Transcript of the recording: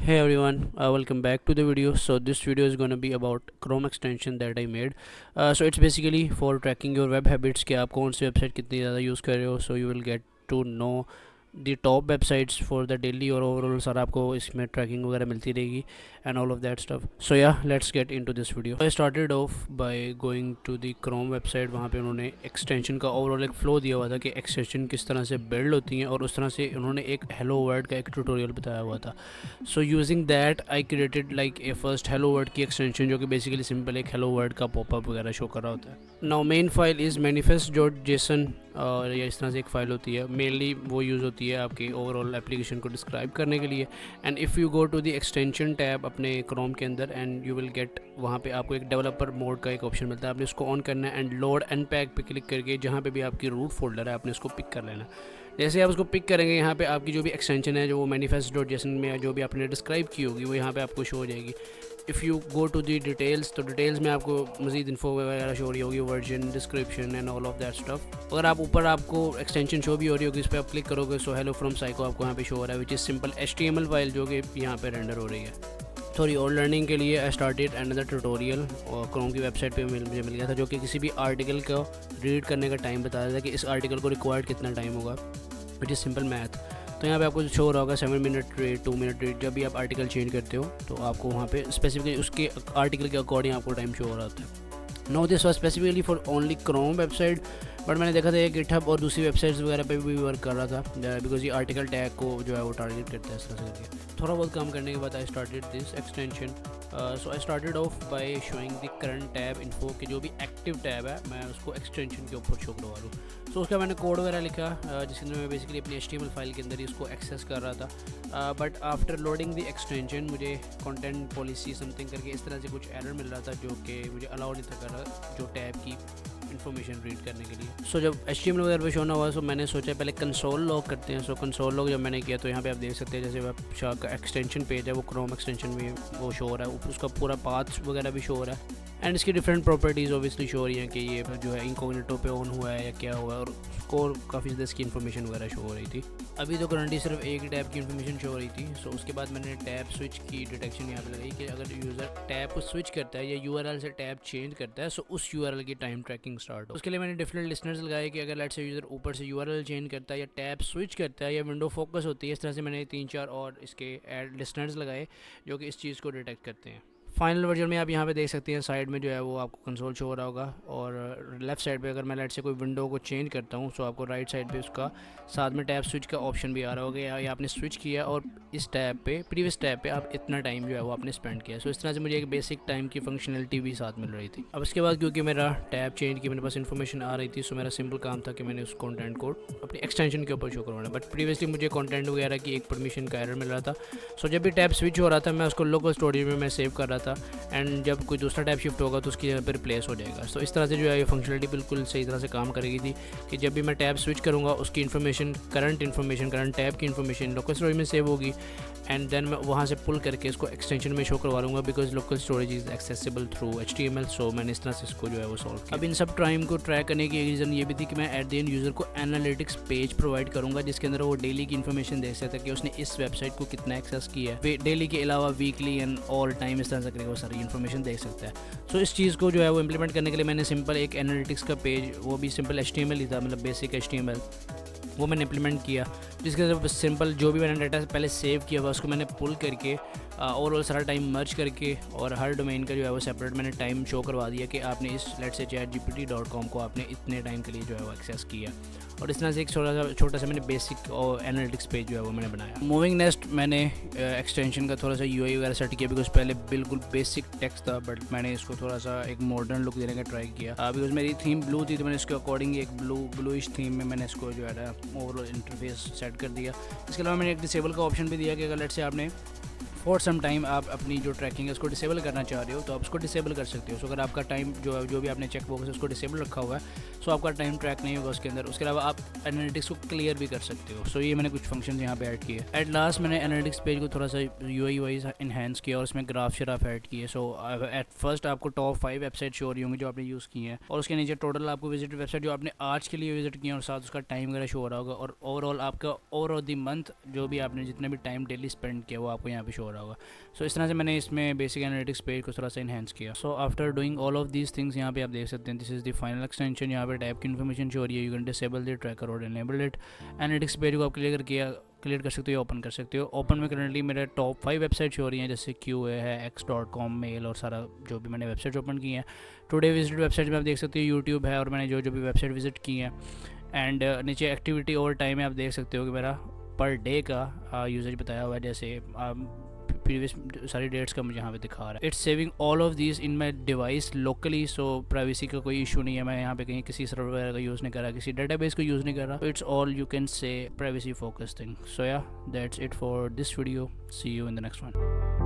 Hey everyone, welcome back to the video. So this video is going to be about Chrome extension that I made. So it's basically for tracking your web habits कि आप कौन सी website कितनी ज़्यादा use कर रहे हो. So you will get to know the top websites for the daily और overall सारा आपको इसमें tracking वगैरह मिलती रहेगी and all of that stuff. So yeah, let's get into this video. I started off by going to the Chrome website. वहाँ पे उन्होंने extension का overall एक flow दिया हुआ था कि extension किस तरह से build होती हैं और उस तरह से उन्होंने एक hello world का एक tutorial बताया हुआ था. So using that I created like a first hello world की extension जो कि basically simple एक hello world का pop-up वगैरह show कर रहा होता है. Now main file is manifest.json और ये इस तरह से एक फ़ाइल होती है. मेनली वो यूज़ होती है आपकी ओवरऑल एप्लीकेशन को डिस्क्राइब करने के लिए. And if you go to the extension tab अपने क्रोम के अंदर एंड यू विल गेट वहाँ पे आपको एक डेवलपर मोड का एक ऑप्शन मिलता है. आपने उसको ऑन करना है एंड लोड अनपैक पे क्लिक करके जहाँ पे भी आपकी रूट फोल्डर है आपने उसको पिक कर लेना. जैसे आप उसको पिक करेंगे यहाँ पे आपकी जो भी एक्सटेंशन है जो वो manifest.json में जो भी आपने डिस्क्राइब की होगी वो यहाँ पे आपको शो हो जाएगी. If you go to the details तो डिटेल्स में आपको मज़ीद इन्फो वगैरह शो हो रही होगी, version, description and all of that stuff. अगर आप ऊपर आपको एक्सटेंशन शो भी हो रही होगी इस पर आप क्लिक करोगे सो हेलो फ्रॉम साइको आपको यहाँ पे शो हो रहा है which is simple HTML file जो कि यहाँ पे रेंडर हो रही है. थोड़ी और लर्निंग के लिए आई स्टार्टेड अनदर ट्यूटोरियल और क्रोम की वेबसाइट पे मुझे मिल गया था जो कि किसी भी आर्टिकल को रीड करने का टाइम बताया था कि इस आर्टिकल को रिक्वायर्ड कितना टाइम होगा विच इज़ सिंपल मैथ. तो यहाँ पे आपको शो हो रहा होगा 7 मिनट रीड, 2 मिनट रीड. जब भी आप आर्टिकल चेंज करते हो तो आपको वहाँ पे स्पेसिफिकली उसके आर्टिकल के अकॉर्डिंग आपको टाइम शो हो रहा होता है. No this was specifically for only Chrome website but मैंने देखा था ये गिटहब और दूसरी वेबसाइट्स वगैरह पे भी वर्क कर रहा था बिकॉज ये आर्टिकल टैग को जो है वो टारगेट करता है इस तरह से करके. थोड़ा बहुत काम करने के बाद I started this extension. So I started off by showing the current tab info कि जो भी एक्टिव टैब है मैं उसको एक्सटेंशन के ऊपर शो करवा दूँ. सो उसका मैंने कोड वगैरह लिखा जिसके अंदर मैं बेसिकली अपनी HTML फाइल के अंदर ही उसको एक्सेस कर रहा था. But after loading the extension मुझे कंटेंट पॉलिसी समथिंग करके इस तरह से कुछ एरर मिल रहा था जो कि मुझे अलाउ नहीं था कर रहा जो टैब की इन्फॉर्मेशन रीड करने के लिए. सो जब HTML वगैरह पे शो ना हुआ तो मैंने सोचा पहले कंसोल लॉग करते हैं. सो कंसोल लॉग जब मैंने किया तो यहाँ पे आप देख सकते हैं जैसे वेब का एक्सटेंशन पेज है वो क्रोम एक्सटेंशन में वो शो हो रहा है, उसका पूरा पाथ वगैरह भी शो हो रहा है एंड इसकी डिफरेंट प्रॉपर्टीज़ ऑब्वियसली शो हो रही हैं कि ये जो है इनकॉग्निटो पे ऑन हुआ है या क्या हुआ है और उसको काफ़ी ज़्यादा इसकी इन्फॉर्मेशन वगैरह शो हो रही थी. अभी तो करंटली सिर्फ एक ही टैब की इन्फॉर्मेशन शो हो रही थी. सो उसके बाद मैंने टैब स्विच की डिटेक्शन यहाँ पे लगाई कि अगर यूज़र टैब को स्विच करता है या URL से टैब चेंज करता है सो उस URL की टाइम ट्रैकिंग स्टार्ट हो. उसके लिए मैंने डिफरेंट लिस्नर्स लगाए कि अगर लेट से यूज़र ऊपर से URL चेंज करता है या टैब स्विच करता है या विंडो फोकस होती है इस तरह से मैंने 3-4 और इसके एड लिस्नर्स लगाए जो कि इस चीज़ को डिटेक्ट करते हैं. फाइनल वर्जन में आप यहाँ पे देख सकते हैं साइड में जो है वो आपको कंसोल शो हो रहा होगा और लेफ़्ट साइड पे अगर मैं लेट से कोई विंडो को चेंज करता हूँ तो आपको राइट साइड पे उसका साथ में टैब स्विच का ऑप्शन भी आ रहा होगा या आपने स्विच किया और इस टैब पे प्रीवियस टैब पे आप इतना टाइम जो है वो आपने स्पेंड किया. सो इस तरह से मुझे एक बेसिक टाइम की फंक्शनलिटी भी साथ मिल रही थी. अब इसके बाद क्योंकि मेरा टैब चेंज की मेरे पास इन्फॉर्मेशन आ रही थी सो मेरा सिंपल काम था कि मैंने उस कॉन्टेंट को अपनी एक्सटेंशन के ऊपर शो करवाना. बट प्रीवियसली मुझे कॉन्टेंट वगैरह की एक परमिशन का एरर मिल रहा था. सो जब भी टैब स्विच हो रहा था मैं उसको लोकल स्टोरेज में मैं सेव कर रहा था एंड जब कोई दूसरा टैब शिफ्ट होगा तो उसकी जगह पर रिप्लेस हो जाएगा. सो इस तरह से जो है ये फंक्शनलिटी बिल्कुल सही तरह से काम करेगी थी कि जब भी मैं टैब स्विच करूँगा उसकी इन्फॉर्मेशन करंट टैब की इन्फॉर्मेशन लोकल स्टोरेज में सेव होगी एंड देन मैं वहाँ से पुल करके इसको एक्सटेंशन में शो करवा लूँगा because local storage is accessible through HTML. सो मैंने इस तरह से इसको जो है वो सॉल्व किया. अब इन सब टाइम को ट्रैक करने की एक रीज़न ये भी थी कि मैं एट द एंड यूज़र को एनालिटिक्स पेज प्रोवाइड करूँगा जिसके अंदर वो डेली की इन्फॉर्मेशन देख सकता है कि उसने इस वेबसाइट को कितना एक्सेस किया है. डेली के अलावा वीकली एंड ऑल टाइम इस तरह से करके वो सारी इन्फॉर्मेशन देख सकता है. सो इस चीज़ को जो है वो इम्प्लीमेंट करने के लिए मैंने सिंपल एक एनालिटिक्स का पेज वो भी सिंपल HTML ही था, मतलब बेसिक HTML वो मैंने इम्प्लीमेंट किया जिसके अंदर सिंपल जो भी मैंने डाटा पहले सेव किया हुआ उसको मैंने पुल करके ओवरऑल सारा टाइम मर्ज करके और हर डोमेन का जो है वो सेपरेट मैंने टाइम शो करवा दिया कि आपने इस लेट से chatgpt.com को आपने इतने टाइम के लिए जो है वो एक्सेस किया और इस तरह से एक छोटा सा मैंने बेसिक और एनालिटिक्स पेज जो है वो मैंने बनाया. मूविंग नेक्स्ट मैंने एक्सटेंशन का थोड़ा सा UI वगैरह सेट किया बिकॉज पहले बिल्कुल बेसिक टेक्स्ट था बट मैंने इसको थोड़ा सा एक मॉडर्न लुक देने का ट्राई किया बिकॉज मेरी थीम ब्लू थी तो मैंने इसके अकॉर्डिंग एक ब्लूइश थीम में मैंने इसको जो है ओवरऑल इंटरफेस सेट कर दिया. इसके अलावा मैंने एक डिसेबल का ऑप्शन भी दिया कि अगर लेट से आपने फॉर सम टाइम आप अपनी जो ट्रैकिंग है उसको डिसेबल करना चाह रहे हो तो आप उसको डिसेबल कर सकते हो. सो अगर आपका टाइम जो भी आपने चेक बॉक्स है उसको डिसेबल रखा हुआ है सो आपका टाइम ट्रैक नहीं होगा उसके अंदर। उसके अलावा आप एनालिटिक्स को क्लियर भी कर सकते हो। सो ये मैंने कुछ फंक्शन यहाँ पे ऐड किए। एट लास्ट मैंने एनालिटिक्स पेज को थोड़ा सा UI वाइज इन्हेंस किया और उसमें ग्राफ शराफ ऐड किए। सो एट फर्स्ट आपको टॉप 5 वेबसाइट शो हो रही होंगी जो आपने यूज़ की हैं, और उसके नीचे टोटल आपको विजिट वेबसाइट जो आपने आज के लिए विजिट किया और साथ उसका टाइम वगैरह शो हो रहा होगा, और ओवरऑल आपका ओवरऑल द मंथ जो भी आपने जितने भी टाइम डेली स्पेंड किया वो आपको यहाँ पे शो हो रहा होगा। सो इस तरह से मैंने इसमें बेसिक एनालिटिक्स पेज को थोड़ा सा इन्हेंस किया। So after doing all of these things यहाँ पे आप देख सकते हैं this is the final extension. यहाँ पे टाइप की इन्फॉर्मेशन शो हो रही है, you can disable the tracker और इनेबल इट। एनालिटिक्स पेज को आप क्लियर कर सकते हो, ओपन कर सकते हो। ओपन में करंटली मेरे टॉप 5 वेबसाइट शो हो रही हैं, जैसे QA है, x.com, मेल और सारा जो भी मैंने वेबसाइट ओपन की हैं। टुडे विजिट वेबसाइट में आप देख सकते हो यूट्यूब है और मैंने जो भी वेबसाइट विजिट की हैं। एंड नीचे एक्टिविटी ओवर टाइम में आप देख सकते हो कि मेरा पर डे का यूजेज बताया हुआ है, जैसे प्रीवियस सारी डेट्स का मुझे यहाँ पे दिखा रहा है। It's saving all of these in my device locally, so privacy का कोई इशू नहीं है। मैं यहाँ पे कहीं किसी सर्वर वगैरह का यूज़ नहीं कर रहा, किसी डेटाबेस को यूज़ नहीं कर रहा। It's all you can say privacy focus thing. So yeah that's it for this video, see you in the next one.